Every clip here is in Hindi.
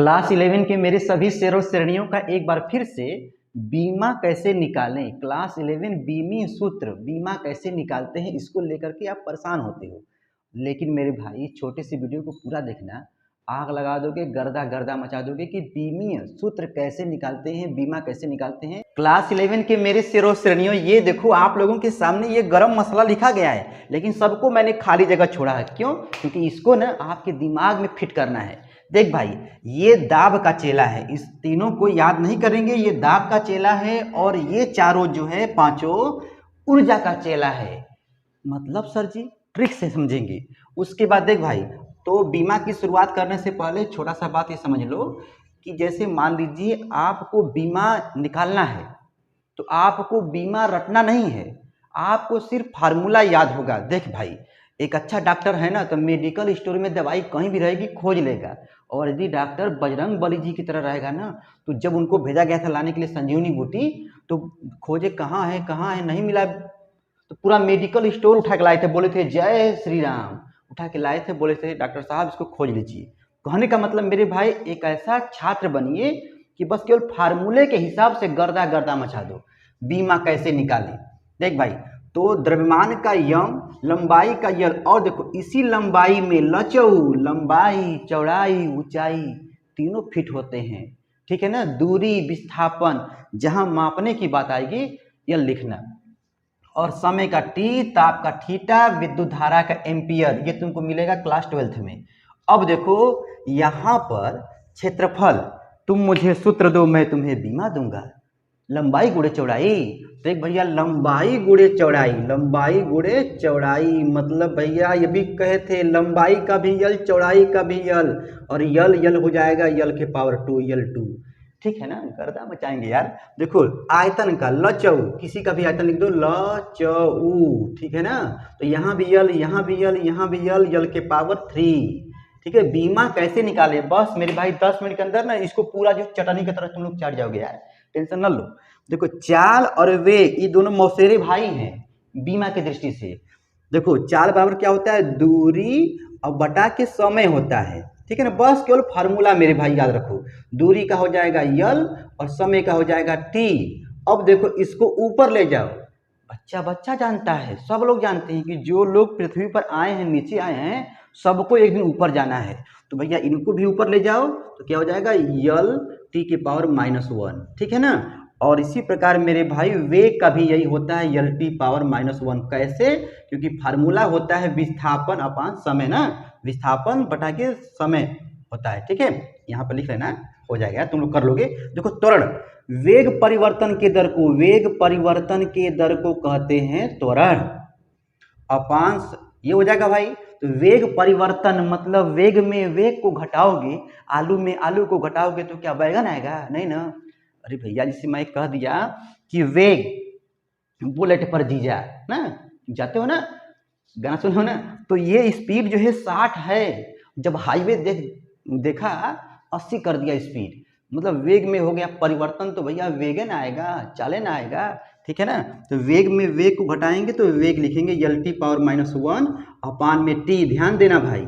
क्लास 11 के मेरे सभी शेरों श्रेणियों का एक बार फिर से बीमा कैसे निकालें, क्लास 11 बीमी सूत्र बीमा कैसे निकालते हैं, इसको लेकर के आप परेशान होते हो। लेकिन मेरे भाई छोटे से वीडियो को पूरा देखना, आग लगा दोगे, गर्दा गर्दा मचा दोगे कि बीमी सूत्र कैसे निकालते हैं, बीमा कैसे निकालते हैं। क्लास 11 के मेरे शेरों श्रेणियों, ये देखो आप लोगों के सामने ये गरम मसाला लिखा गया है, लेकिन सबको मैंने खाली जगह छोड़ा है। क्यों? क्योंकि इसको ना आपके दिमाग में फिट करना है। देख भाई, ये दाब का चेला है, इस तीनों को याद नहीं करेंगे, ये दाब का चेला है, और ये चारों जो है पांचों ऊर्जा का चेला है। मतलब सर जी ट्रिक से समझेंगे। उसके बाद देख भाई, तो बीमा की शुरुआत करने से पहले छोटा सा बात ये समझ लो कि जैसे मान लीजिए आपको बीमा निकालना है, तो आपको बीमा रटना नहीं है, आपको सिर्फ फार्मूला याद होगा। देख भाई, एक अच्छा डॉक्टर है ना, तो मेडिकल स्टोर में दवाई कहीं भी रहेगी खोज लेगा, और यदि डॉक्टर बजरंग बली जी की तरह रहेगा ना, तो जब उनको भेजा गया था लाने के लिए संजीवनी बूटी, तो खोजे कहाँ है, नहीं मिला, तो पूरा मेडिकल स्टोर उठा के लाए थे, बोले थे जय श्री राम, उठा के लाए थे, बोले थे डॉक्टर साहब इसको खोज लीजिए। कहने का मतलब मेरे भाई, एक ऐसा छात्र बनिए कि बस केवल फार्मूले के हिसाब से गर्दा गर्दा मचा दो। बीमा कैसे निकालें? देख भाई, तो द्रव्यमान का यम, लंबाई का यल, और देखो इसी लंबाई में लचऊ, लंबाई, चौड़ाई, ऊंचाई तीनों फिट होते हैं। ठीक है ना? दूरी, विस्थापन, जहां मापने की बात आएगी यल लिखना, और समय का टी, ताप का थीटा, विद्युत धारा का एम्पियर, ये तुमको मिलेगा क्लास 12th में। अब देखो यहाँ पर क्षेत्रफल, तुम मुझे सूत्र दो मैं तुम्हें बीमा दूंगा। लंबाई गुणे चौड़ाई, देख भैया, लंबाई गुणे चौड़ाई, लंबाई गुणे चौड़ाई मतलब भैया ये भी कहे थे लंबाई का भी यल, चौड़ाई का भी यल, और यल यल हो जाएगा यल के पावर 2, यल2। ठीक है ना? गर्दा मचाएंगे यार। देखो आयतन का लचऊ, किसी का भी आयतन लिख दो लचऊ, ठीक है ना? तो यहाँ भी यल, यहाँ भी यल, यहाँ भी यल, यल के पावर 3। ठीक है? बीमा कैसे निकाले? बस मेरे भाई 10 मिनट के अंदर ना इसको पूरा जो चटनी की तरह तुम लोग चाट जाओगे यार, टेंशन न लो। देखो चाल और वेग, ये दोनों मौसेरे भाई हैं बीमा की दृष्टि से। देखो चाल बराबर क्या होता है? दूरी और बटा के समय होता है। ठीक है ना? बस केवल फार्मूला मेरे भाई याद रखो, दूरी का हो जाएगा यल और समय का हो जाएगा टी। अब देखो इसको ऊपर ले जाओ, बच्चा बच्चा जानता है, सब लोग जानते हैं कि जो लोग पृथ्वी पर आए हैं, नीचे आए हैं, सबको एक दिन ऊपर जाना है। तो भैया इनको भी ऊपर ले जाओ, तो क्या हो जाएगा? यल टी के पावर -1। ठीक है ना? और इसी प्रकार मेरे भाई वेग का भी यही होता है, यल टी पावर -1। कैसे? क्योंकि फार्मूला होता है विस्थापन अपान समय ना, विस्थापन बटा के समय होता है। ठीक है? यहाँ पर लिख लेना, हो जाएगा, तुम लोग कर लोगे। देखो त्वरण, वेग परिवर्तन के दर को, वेग परिवर्तन के दर को कहते हैं त्वरण। अपांश ये हो जाएगा भाई, तो वेग परिवर्तन मतलब वेग में वेग को घटाओगे, आलू में आलू को घटाओगे तो क्या बैगन आएगा? नहीं ना। अरे भैया जिसे मैं कह दिया कि वेग बुलेट पर जीजा ना, जाते हो ना, गाना सुने हो ना, तो ये स्पीड जो है 60 है। जब हाईवे देखा 80 कर दिया स्पीड, मतलब वेग में हो गया परिवर्तन, तो भैया वेगन आएगा, चालन आएगा। ठीक है ना? तो वेग में वेग को घटाएंगे तो वेग लिखेंगे यल टी पावर -1 अपान में टी। ध्यान देना भाई,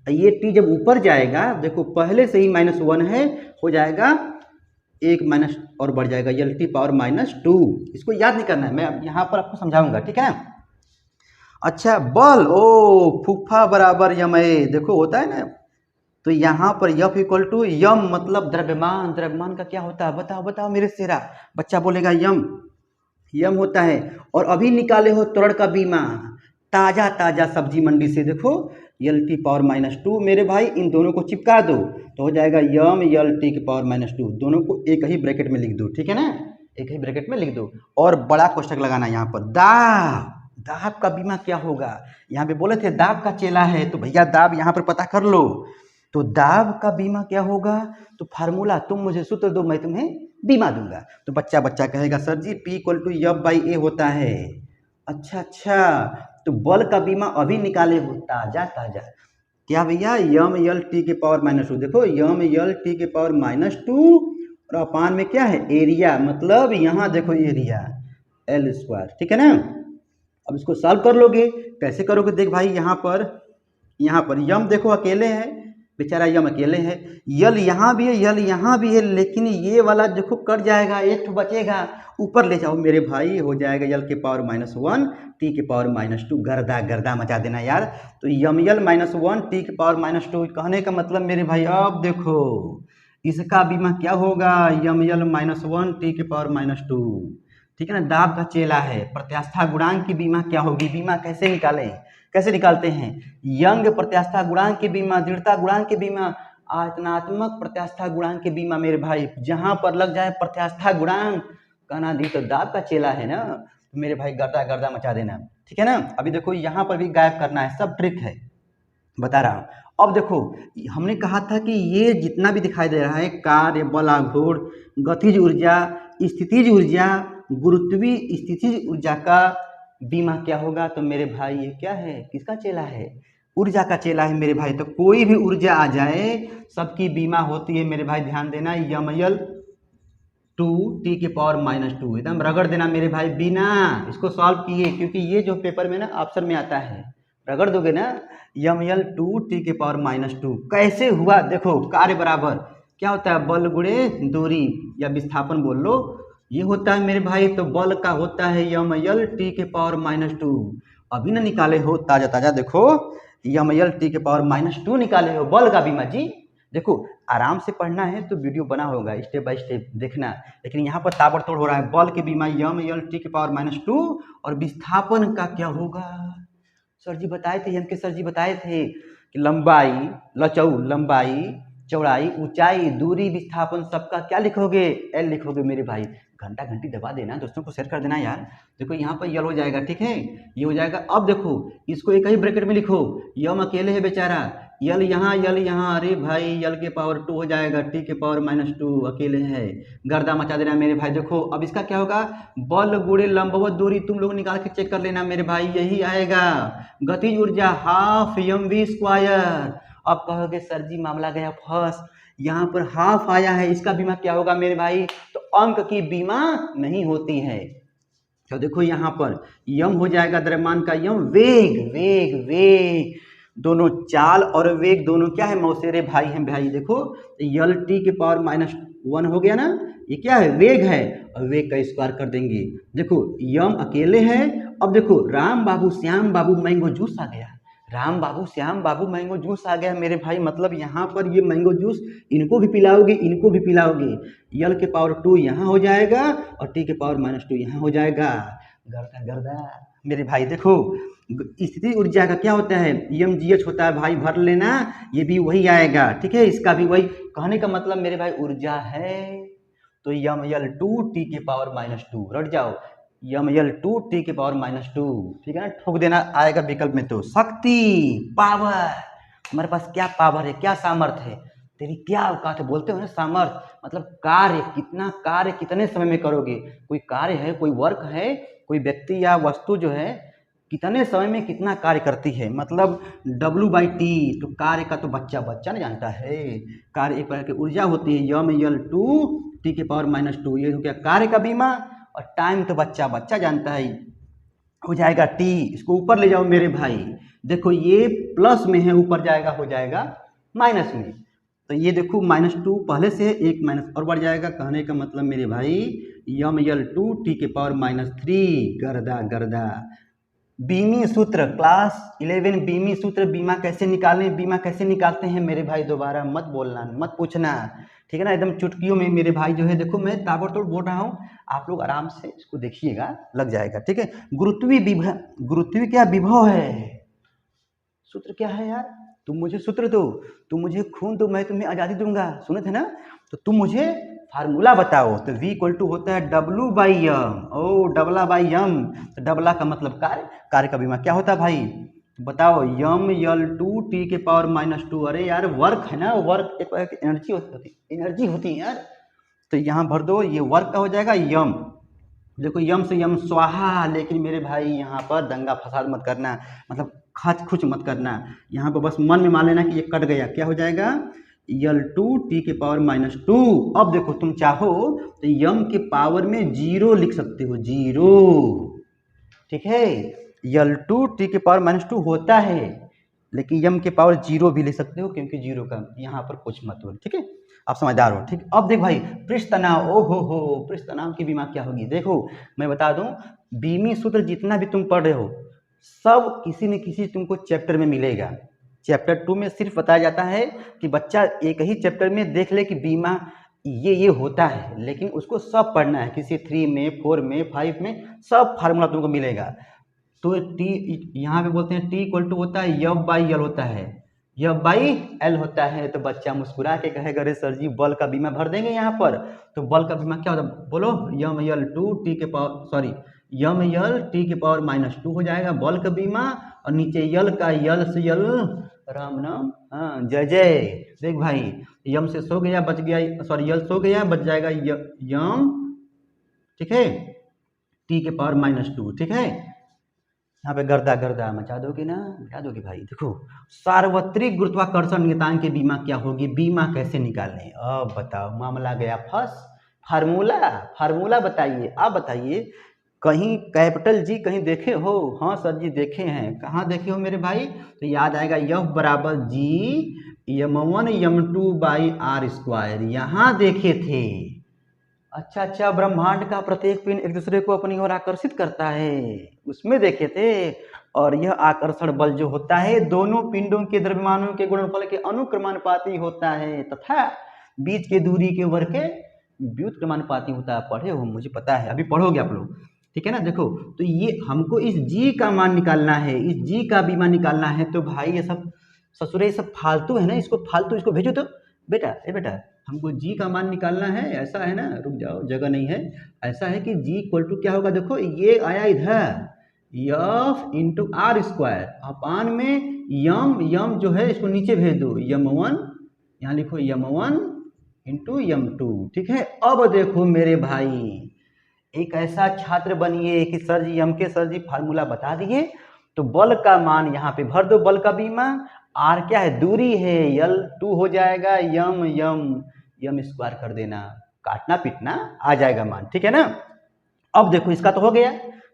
ये टी जब ऊपर जाएगा, देखो पहले से ही -1 है, हो जाएगा एक माइनस और बढ़ जाएगा, यल टी पावर -2। इसको याद नहीं करना है, मैं यहाँ पर आपको समझाऊंगा। ठीक है? अच्छा बल, ओ फूफा बराबर यम ए, देखो होता है ना, तो यहाँ पर F इक्वल टू यम मतलब द्रव्यमान। द्रव्यमान का क्या होता है? बताओ बताओ मेरे सेरा, बच्चा बोलेगा यम, यम होता है। और अभी निकाले हो त्वरण का बीमा, ताजा ताजा सब्जी मंडी से, देखो यल टी पावर -2। मेरे भाई इन दोनों को चिपका दो तो हो जाएगा यम यल टी के पावर -2, दोनों को एक ही ब्रैकेट में लिख दो। ठीक है ना? एक ही ब्रैकेट में लिख दो, और बड़ा कोष्ठक लगाना यहाँ पर। दाब, दाब का बीमा क्या होगा? यहाँ पे बोले थे दाब का चेला है, तो भैया दाब यहाँ पर पता कर लो। तो दाब का बीमा क्या होगा? तो फार्मूला, तुम मुझे सूत्र दो मैं तुम्हें बीमा दूंगा। तो बच्चा बच्चा कहेगा sir ji P equal to F by A होता है। अच्छा अच्छा, तो बल का बीमा अभी निकाले हो, ताजा ताजा, क्या भैया? यम यल टी के पावर -2। देखो यम यल टी के पावर -2, और अपान में क्या है? एरिया, मतलब यहाँ देखो एरिया L²। ठीक है ना? अब इसको सॉल्व कर लोगे, कैसे करोगे? देख भाई यहाँ पर यम देखो अकेले हैं, बेचारा यम अकेले है, यल यहाँ भी है, यल यहाँ भी है, लेकिन ये वाला देखो कट जाएगा, एक तो बचेगा, ऊपर ले जाओ मेरे भाई, हो जाएगा यल के पावर -1 टी के पावर -2। गर्दा गर्दा मचा देना यार। तो यम यल -1 टी के पावर -2 कहने का मतलब मेरे भाई, अब देखो इसका बीमा क्या होगा, यम यल -1 टी के पावर -2। ठीक है ना, दाब का चेला है, प्रत्यास्था गुणांक की बीमा क्या होगी, बीमा कैसे निकालें, कैसे निकालते हैं, यंग प्रत्यास्था गुणांक की बीमा, दृढ़ता गुणांक की बीमा, आयतनात्मक प्रत्यास्था गुणांक की बीमा मेरे भाई, जहां पर लग जाए प्रत्यास्था गुणांक कहना दी तो दाब का चेला है ना, तो मेरे भाई गर्दा गर्दा मचा देना। ठीक है ना, अभी देखो यहाँ पर भी गायब करना है, सब ट्रिक है बता रहा हूँ। अब देखो हमने कहा था कि ये जितना भी दिखाई दे रहा है, कार्य, बल, आघूर्ण, गतिज ऊर्जा, स्थितिज ऊर्जा, गुरुत्वीय स्थितिज ऊर्जा का बीमा क्या होगा, तो मेरे भाई ये क्या है, किसका चेला है, ऊर्जा का चेला है मेरे भाई। तो कोई भी ऊर्जा आ जाए सबकी बीमा होती है मेरे भाई, ध्यान देना, यमयल 2 टी के पावर -2 एकदम रगड़ देना मेरे भाई, बिना इसको सॉल्व किए, क्योंकि ये जो पेपर में ना ऑप्शन में आता है, रगड़ दोगे ना, यमयल 2 टी के पावर -2 कैसे हुआ, देखो कार्य बराबर क्या होता है, बल गुणे दूरी या विस्थापन बोल लो, ये होता है मेरे भाई। तो बल का होता है यमयल टी के पावर -2, अभी ना निकाले हो ताजा ताजा, देखो यमयल टी के पावर -2 निकाले हो, बल का बीमा जी। देखो आराम से पढ़ना है तो वीडियो बना होगा, स्टेप बाय स्टेप देखना, लेकिन यहाँ पर ताबड़तोड़ हो रहा है। बल के बीमा यमयल टी के पावर -2, और विस्थापन का क्या होगा, सर जी बताए थे, एम के सर जी बताए थे कि लंबाई, लंबाई, चौड़ाई, ऊंचाई, दूरी, विस्थापन, सबका क्या लिखोगे, एल लिखोगे मेरे भाई। घंटा घंटी दबा देना, दोस्तों को शेयर कर देना यार। देखो यहाँ पर यल हो जाएगा, ठीक है, ये हो जाएगा। अब देखो इसको एक ही ब्रैकेट में लिखो, यम अकेले है बेचारा, यल यहाँ, अरे भाई यल के पावर 2 हो जाएगा, टी के पावर -2 अकेले है, गर्दा मचा देना मेरे भाई। देखो अब इसका क्या होगा, बल गुणे लंबवत दूरी, तुम लोग निकाल के चेक कर लेना मेरे भाई, यही आएगा। गतिज ऊर्जा हाफ mv²। अब कहोगे सर जी मामला गया फंस, यहाँ पर हाफ आया है, इसका बीमा क्या होगा मेरे भाई, तो अंक की बीमा नहीं होती है। तो देखो यहाँ पर यम हो जाएगा द्रव्यमान का यम, वेग वेग वेग, दोनों चाल और वेग दोनों क्या है, मौसेरे भाई हैं भाई। देखो यल टी के पावर -1 हो गया ना, ये क्या है, वेग है, और वेग का स्क्वायर कर देंगे। देखो यम अकेले है। अब देखो राम बाबू श्याम बाबू मैंगो जूस आ गया, राम बाबू श्याम बाबू मैंगो जूस आ गया मेरे भाई, मतलब यहाँ पर ये मैंगो जूस इनको भी पिलाओगे, इनको भी पिलाओगे। यल के पावर 2 यहाँ हो जाएगा, और टी के पावर -2 यहाँ हो जाएगा, गर्दा गर्दा मेरे भाई। देखो स्थिति ऊर्जा का क्या होता है, mgh होता है भाई, भर लेना, ये भी वही आएगा, ठीक है, इसका भी वही। कहने का मतलब मेरे भाई ऊर्जा है तो यमयल 2 टी के पावर -2, रट जाओ, यमयल 2 टी के पावर -2, ठीक है ना, ठोक देना आएगा विकल्प में। तो शक्ति, पावर, हमारे पास क्या पावर है, क्या सामर्थ्य है, तेरी क्या औकात है, बोलते हो ना सामर्थ्य, मतलब कार्य, कितना कार्य कितने समय में करोगे, कोई कार्य है, कोई वर्क है, कोई व्यक्ति या वस्तु जो है कितने समय में कितना कार्य करती है, मतलब W/T, तो कार्य का तो बच्चा बच्चा नहीं जानता है, कार्य एक प्रकार की ऊर्जा होती है, यमयल 2 टी के पावर -2, ये हो गया कार्य का बीमा, और टाइम तो बच्चा बच्चा जानता है, हो जाएगा टी, इसको ऊपर ले जाओ मेरे भाई। देखो ये प्लस में है, ऊपर जाएगा हो जाएगा माइनस में, तो ये देखो -2 पहले से एक माइनस और बढ़ जाएगा। कहने का मतलब मेरे भाई यमयल 2 टी के पावर -3, गर्दा गर्दा। बीमी सूत्र, क्लास 11 बीमी सूत्र, बीमा कैसे निकालें, बीमा कैसे निकालते हैं मेरे भाई, दोबारा मत बोलना, मत पूछना, ठीक है ना, एकदम चुटकियों में मेरे भाई जो है। देखो मैं ताबड़तोड़ बोल रहा हूँ, आप लोग आराम से इसको देखिएगा, लग जाएगा, ठीक है। गुरुत्वीय विभव, गुरुत्वीय क्या विभव है, सूत्र क्या है यार, तुम मुझे सूत्र दो, तुम मुझे खून दो, मैं तुम्हें आज़ादी दूंगा, सुने थे ना, तो तुम मुझे फार्मूला बताओ। तो V = होता है W/m, ओ डबला/m, तो डबला का मतलब कार्य, कार्य का बीमा क्या होता है भाई, तो बताओ, यमयल 2 टी के पावर -2, अरे यार वर्क है ना, वर्क एक एनर्जी होती, एनर्जी होती है यार, तो यहाँ भर दो, ये वर्क का हो जाएगा यम। देखो यम से यम स्वाहा, लेकिन मेरे भाई यहाँ पर दंगा फसाद मत करना, मतलब खच खुच मत करना, यहाँ पर बस मन में मान लेना कि ये कट गया, क्या हो जाएगा, यल 2 टी के पावर -2। अब देखो तुम चाहो तो यम के पावर में 0 लिख सकते हो, 0, ठीक है, यल 2 टी के पावर -2 होता है, लेकिन यम के पावर 0 भी ले सकते हो, क्योंकि 0 का यहाँ पर कुछ महत्व नहीं। ठीक है, आप समझदार हो। ठीक, अब देख भाई, पृष्ठ तनाव, ओ हो, पृष्ठ तनाव की बीमा क्या होगी। देखो मैं बता दूं, बीमी सूत्र जितना भी तुम पढ़ रहे हो सब किसी न किसी तुमको चैप्टर में मिलेगा। चैप्टर 2 में सिर्फ बताया जाता है कि बच्चा एक ही चैप्टर में देख ले कि बीमा ये होता है, लेकिन उसको सब पढ़ना है। किसी 3 में, 4 में, 5 में सब फार्मूला तुमको मिलेगा। तो टी यहाँ पे बोलते हैं टी इक्वल टू होता है यफ बाई एल होता है, यफ बाई एल होता है। तो बच्चा मुस्कुरा के कहेगा अरे सर जी बल का बीमा भर देंगे यहाँ पर। तो बल का बीमा क्या होता है, बोलो, यम यल टू टी के पावर, सॉरी, यम यल टी के पावर -2 हो जाएगा बल का बीमा, और नीचे यल का यल से यल, राम नाम, हाँ जय जय। देख भाई, यम से सो गया बच गया, सॉरी यल सो गया बच जाएगा यम, ठीक है, टी के पावर -2। ठीक है, यहाँ पे गर्दा गर्दा मचा दोगे ना, मचा दोगे भाई। देखो, सार्वत्रिक गुरुत्वाकर्षण नियतांक की बीमा क्या होगी, बीमा कैसे निकालें। अब बताओ, मामला गया फंस। फार्मूला बताइए, आप बताइए, कहीं कैपिटल जी कहीं देखे हो। हाँ सर जी देखे हैं। कहाँ देखे हो मेरे भाई, तो याद आएगा यफ बराबर जी यम1 यम2 बाई आर स्क्वायर, यहाँ देखे थे। अच्छा, ब्रह्मांड का प्रत्येक पिंड एक दूसरे को अपनी ओर आकर्षित करता है, उसमें देखे थे। और यह आकर्षण बल जो होता है दोनों पिंडों के द्रव्यमानों के गुणनफल के अनुक्रमानुपाती होता है, तथा बीच के दूरी के वर्ग के व्युत्क्रमानुपाती होता है। पढ़े हो, मुझे पता है, अभी पढ़ोगे आप लोग। ठीक है ना। देखो, तो ये हमको इस जी का मान निकालना है, इस जी का बीमा निकालना है। तो भाई ये सब ससुरे सब फालतू है ना, इसको फालतू इसको भेजो। तो बेटा बेटा हमको जी का मान निकालना है, ऐसा है ना, रुक जाओ जगह नहीं है। ऐसा है कि जी इक्वल टू क्या होगा, देखो ये आया इधर F into R square upon में यम जो है इसको नीचे भेज दो, यम1, यहाँ लिखो यम1 इंटू यम2। ठीक है, अब देखो मेरे भाई, एक ऐसा छात्र बनिए कि सर जी यम के सर जी फार्मूला बता दिए, तो बल का मान यहाँ पे भर दो, बल का बीमा। आर क्या है, दूरी है, L2 हो जाएगा, यम स्क्वायर कर देना, काटना पीटना आ जाएगा मान। ठीक है ना। अब देखो इसका तो हो गया,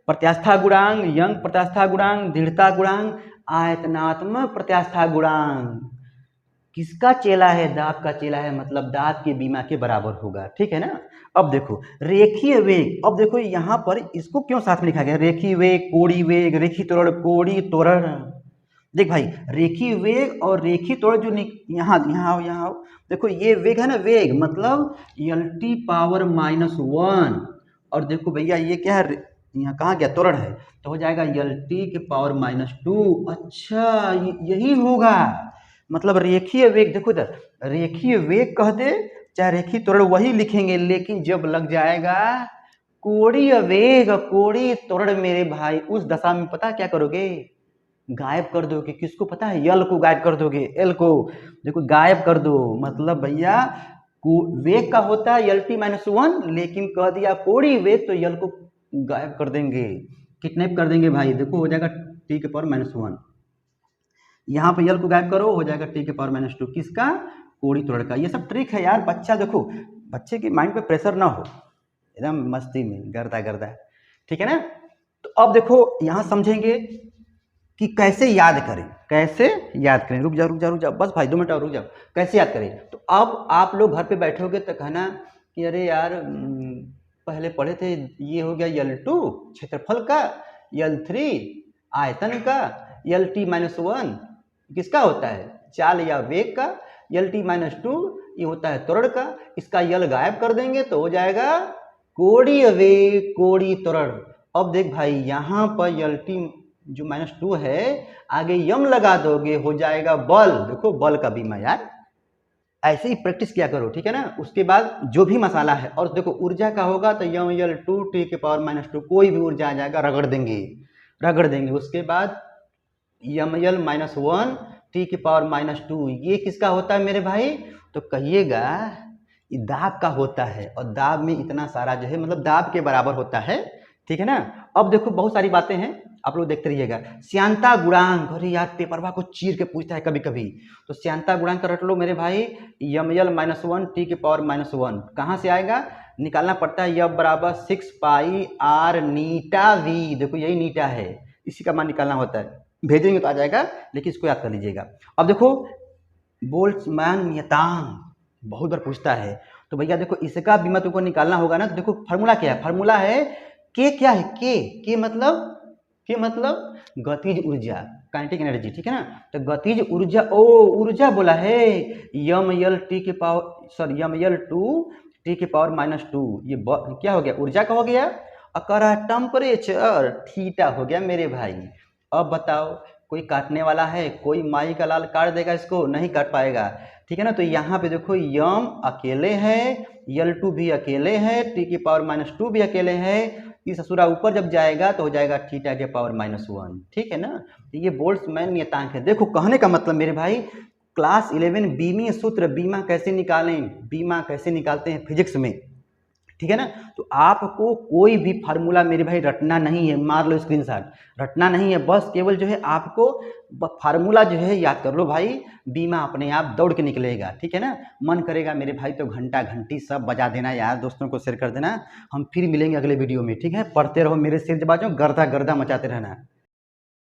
प्रत्यास्था गुणांक, यंग प्रत्यास्था गुणांक, दृढ़ता गुणांक, आयतनात्मक प्रत्यास्था गुणांक किसका चेला है, दाब का चेला है, मतलब दाब के बीमा के बराबर होगा। ठीक है ना। अब देखो रेखीय वेग, अब देखो यहाँ पर इसको क्यों साथ में लिखा गया, रेखीय वेग, कोणीय वेग, रेखीय त्वरण, कोणीय त्वरण। देख भाई, रेखीय वेग और रेखीय त्वरण जो यहाँ देखो ये वेग है ना, वेग मतलब LT पावर -1, और देखो भैया ये क्या है, यहाँ कहाँ गया, त्वरण है, तो हो जाएगा LT के पावर -2। अच्छा यही होगा, मतलब रेखीय वेग। देखो इधर रेखीय वेग कह दे चाहे रेखीय त्वरण वही लिखेंगे, लेकिन जब लग जाएगा कोणीय वेग, कोणीय त्वरण मेरे भाई, उस दशा में पता क्या करोगे, गायब कर दोगे। किसको पता है, यल को गायब कर दोगे, एल को देखो गायब कर दो। मतलब भैया वेग का होता है LT -1, लेकिन कह दिया कोणीय वेग तो यल को गायब कर देंगे, किडनैप कर देंगे भाई। देखो हो जाएगा T के पावर -1, यहाँ पे यल को गायब करो, हो जाएगा T के पावर -2। किसका, कोणीय त्वरण का। ये सब ट्रिक है यार, बच्चा देखो, बच्चे के माइंड पे प्रेशर ना हो, एकदम मस्ती में गर्दा गर्दा। ठीक है ना। तो अब देखो यहाँ समझेंगे कि कैसे याद करें, कैसे याद करें। रुक जाओ बस भाई 2 मिनट और रुक जाओ। कैसे याद करें, तो अब आप लोग घर पे बैठोगे तो कहना कि अरे यार पहले पढ़े थे, ये हो गया L2 क्षेत्रफल का, L3 आयतन का, LT -1 किसका होता है, चाल या वेग का, LT -2 ये होता है त्वरण का। इसका यल गायब कर देंगे तो हो जाएगा कोणीय वेग, कोणीय त्वरण। अब देख भाई यहाँ पर LT जो -2 है, आगे यम लगा दोगे, हो जाएगा बल। देखो बल का बीमा यार, ऐसे ही प्रैक्टिस किया करो। ठीक है ना। उसके बाद जो भी मसाला है, और देखो ऊर्जा का होगा तो यम L2 T के पावर -2, कोई भी ऊर्जा आ जाएगा, रगड़ देंगे। उसके बाद यमL -1 T के पावर -2, ये किसका होता है मेरे भाई, तो कहिएगा ये दाब का होता है, और दाब में इतना सारा जो है मतलब दाब के बराबर होता है। ठीक है ना। अब देखो बहुत सारी बातें हैं, आप लोग देखते रहिएगा। श्यानता गुणांक, अरे यार पेपरवा को चीर के पूछता है कभी कभी, तो श्यानता गुणांक रट लो मेरे भाई, यमL -1 T के पावर -1 कहाँ से आएगा, निकालना पड़ता है, यफ बराबर 6 पाई R नीटा V। देखो यही नीटा है, इसी का मान निकालना होता है। भेजेंगे तो आ जाएगा, लेकिन इसको याद कर लीजिएगा। अब देखो बोल्ट्जमैन नियतांक बहुत बार पूछता है, तो भैया देखो इसका बीमा तुमको निकालना होगा ना। तो देखो फार्मूला क्या है, फार्मूला है के, क्या है के मतलब, के मतलब गतिज ऊर्जा, काइनेटिक एनर्जी, ठीक है ना। तो गतिज ऊर्जा, ओ ऊर्जा बोला है, यम यल टी के पावर, सॉरी यम यल टू टी के पावर -2, ये क्या हो गया, ऊर्जा का हो गया। अकर टेम्परेचर थीटा हो गया मेरे भाई। अब बताओ कोई काटने वाला है, कोई माई का लाल काट देगा इसको, नहीं काट पाएगा, ठीक है ना। तो यहाँ पे देखो यम अकेले है, L2 भी अकेले है, टी की पावर -2 भी अकेले है, इस असुरा ऊपर जब जाएगा तो हो जाएगा थीटा के पावर -1, ठीक है ना। तो ये बोल्ट्जमैन नियतांक है। देखो कहने का मतलब मेरे भाई, क्लास 11 बीमीय सूत्र, बीमा कैसे निकालें, बीमा कैसे निकालते हैं फिजिक्स में, ठीक है ना। तो आपको कोई भी फार्मूला मेरे भाई रटना नहीं है, मार लो स्क्रीनशॉट, रटना नहीं है, बस केवल जो है आपको फार्मूला जो है याद कर लो भाई, बीमा अपने आप दौड़ के निकलेगा, ठीक है ना। मन करेगा मेरे भाई तो घंटा घंटी सब बजा देना यार, दोस्तों को शेयर कर देना। हम फिर मिलेंगे अगले वीडियो में, ठीक है। पढ़ते रहो मेरे सिर जबाजों, गर्दा गर्दा मचाते रहना।